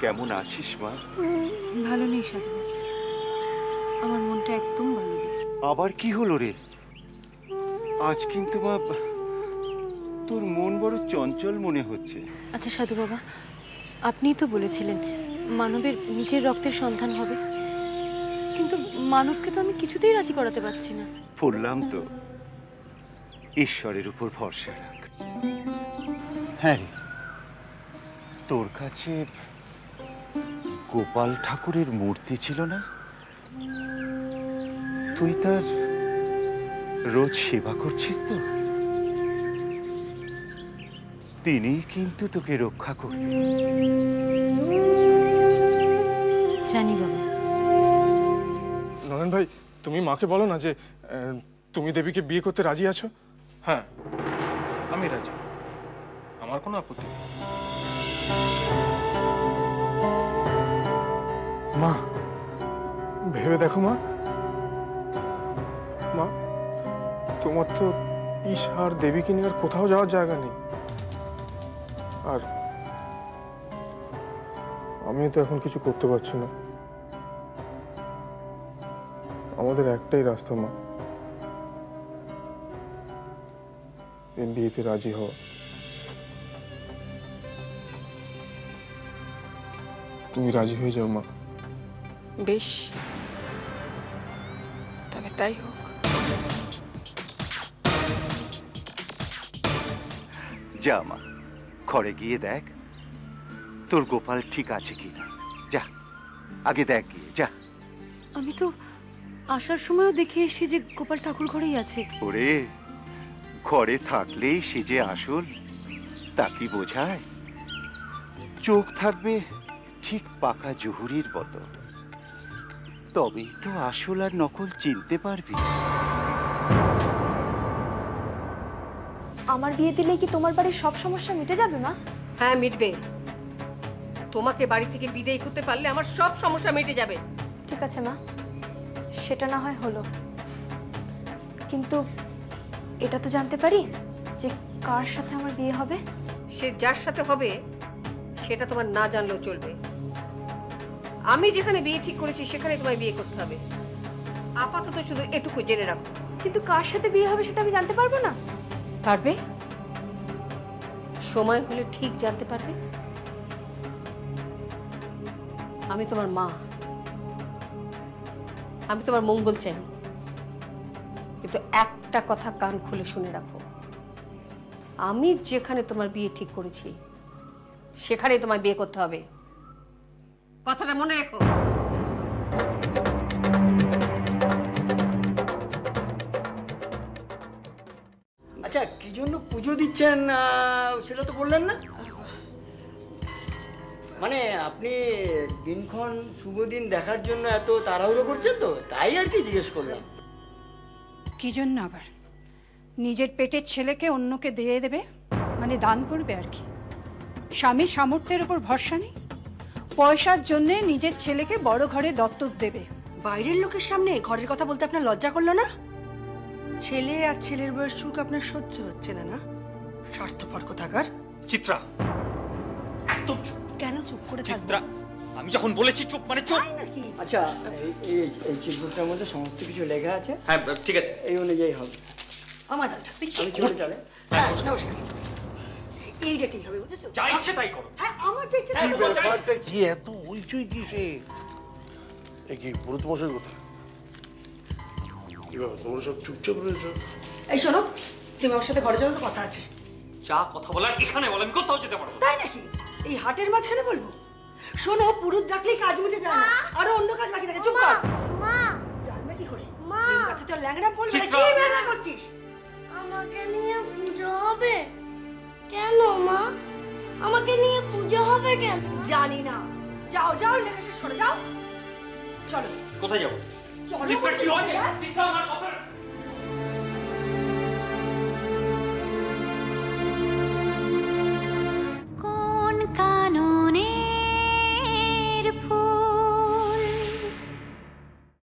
কেমন আছিস মা? ভালো নেই সাধু, আমার মনটা একদম ভালো নেই। আবার কি হলো রে? আজ কিন্তু মা তোর মন বড় চঞ্চল মনে হচ্ছে। আচ্ছা সাধু বাবা, আপনিই তো বলেছিলেন মানবের নিজের রক্তের সন্তান হবে, কিন্তু মানবকে তো আমি কিছুতেই রাজি করাতে পারছি না। বললাম তো, ঈশ্বরের উপর ভরসা রাখ। হ্যাঁ রে, তোর কাছে গোপাল ঠাকুরের মূর্তি ছিল না? তুই তার রোজ সেবা করছিস তো? তিনি কিন্তু তোকে রক্ষা করবে। জানি বাবা। নয়ন ভাই, তুমি মাকে বলো না যে তুমি দেবীকে বিয়ে করতে রাজি আছো। হ্যাঁ, আমি রাজি, আমার কোনো আপত্তি নেই। মা, ভেবে দেখো মা, মা তোমার তো ঈশা আর দেবীকে নিয়ে আর কোথাও যাওয়ার জায়গা নেই, আর আমিও তো এখন কিছু করতে পারছি না। আমাদের একটাই রাস্তা মা, এই বিয়েতে রাজি হওয়া। তুমি রাজি হয়ে যাও মা। বেশ, তবে তাই হোক। যা মা, ঘরে গিয়ে দেখ তোর গোপাল ঠিক আছে কিনা। যা, আগে দেখ গিয়ে, যা। আমি তো আসার সময়ও দেখে এসেছি যে গোপাল ঠাকুর ঘরেই আছে। ওরে, ঘরে থাকলেই সে যে আসল তা কি বোঝায়? চোখ থাকবে ঠিক পাকা জহুরির মতো, তবেই তো আসল আর নকল চিনতে পারবি। আমার বিয়ে দিলে কি তোমার বাড়ির সব সমস্যা মিটে যাবে মা? হ্যাঁ মিটবে। তোমাকে বাড়ি থেকে বিদায় করতে পারলে আমার সব সমস্যা মিটে যাবে। ঠিক আছে মা, সেটা না হয় হলো, কিন্তু এটা তো জানতে পারি যে কার সাথে আমার বিয়ে হবে? সে যার সাথে হবে সেটা তোমার না জানলেও চলবে। আমি যেখানে বিয়ে ঠিক করেছি সেখানে তোমায় বিয়ে করতে হবে। আপাতত শুধু এটুকু জেনে রাখো। কিন্তু কার সাথে বিয়ে হবে সেটা আমি জানতে পারবো না? পারবে, সময় হলে ঠিক জানতে পারবে। আমি তোমার মা, আমি তোমার মঙ্গল চাই, কিন্তু একটা কথা কান খুলে শুনে রাখো, আমি যেখানে তোমার বিয়ে ঠিক করেছি সেখানেই তোমায় বিয়ে করতে হবে। কথাটা মনে রেখো। আচ্ছা, কি জন্য পুজো দিচ্ছেন সেটা তো বললেন না। মানে আপনি দিনক্ষণ শুভ দিন দেখার জন্য এত তাড়াহুড়ো করছেন তো, তাই আর কি জিজ্ঞেস করলাম। কি জন্য আবার? নিজের পেটের ছেলেকে অন্যকে দিয়ে দেবে, মানে দান করবে আর কি। স্বামীর সামর্থ্যের উপর ভরসা নেই, পয়সার জন্যে নিজের ছেলেকে বড় ঘরে দত্তক দেবে। বাইরের লোকের সামনে ঘরের কথা বলতে আপনার লজ্জা করলো না? ছেলে আর ছেলের বয়স সুখ আপনার সহ্য হচ্ছে না? না, স্বার্থপর কোথাকার। চিত্রা, একদম চুপ। কেন চুপ করে চিত্রা, আমি যখন বলেছি চুপ মানে চুপ। নাকি? আচ্ছা, এই চিঠি মধ্যে সমস্ত কিছু লেখা আছে। হ্যাঁ ঠিক আছে, এই অনুযায়ী হবে। আমার দাদা আমি চলে চলে। হ্যাঁ, নমস্কার। এই ডেটেই হবে, বুঝেছো? যা ইচ্ছে তাই করো। হ্যাঁ, আমার যে ইচ্ছে তাই হ্যাঁ, করবো। ব্যাপারটা কি এত হইচই কিসে? এ কি পুরোহিত মশাই কোথায়? কি ব্যাপার, তোমরা সব চুপচাপ রয়েছো? এই শোনো, তুমি আমার সাথে ঘরে চলো, তো কথা আছে। যা কথা বলার এখানে বল, আমি কোথাও যেতে পারবো না। তাই নাকি? এই হাটের মাঝখানে বলবো? শোনো, পুরুষ ডাকলেই কাজ মিটে যায় না, আরো অন্য কাজ বাকি থাকে। চুপ কর। মা, জানবে কি করে? মা, এই কাছে তো ল্যাংড়া বলবে না। চিত্রা। কি ব্যাপার করছিস? আমাকে নিয়ে পুজো হবে কেন মা? আমাকে নিয়ে পুজো হবে কেন? জানি না। যাও যাও, লেখা শেষ করে যাও। চলো। কোথায় যাবো? চলো চিত্রা, কি বলছি, হয়েছে? হ্যাঁ? চিত্রা, আমার কথা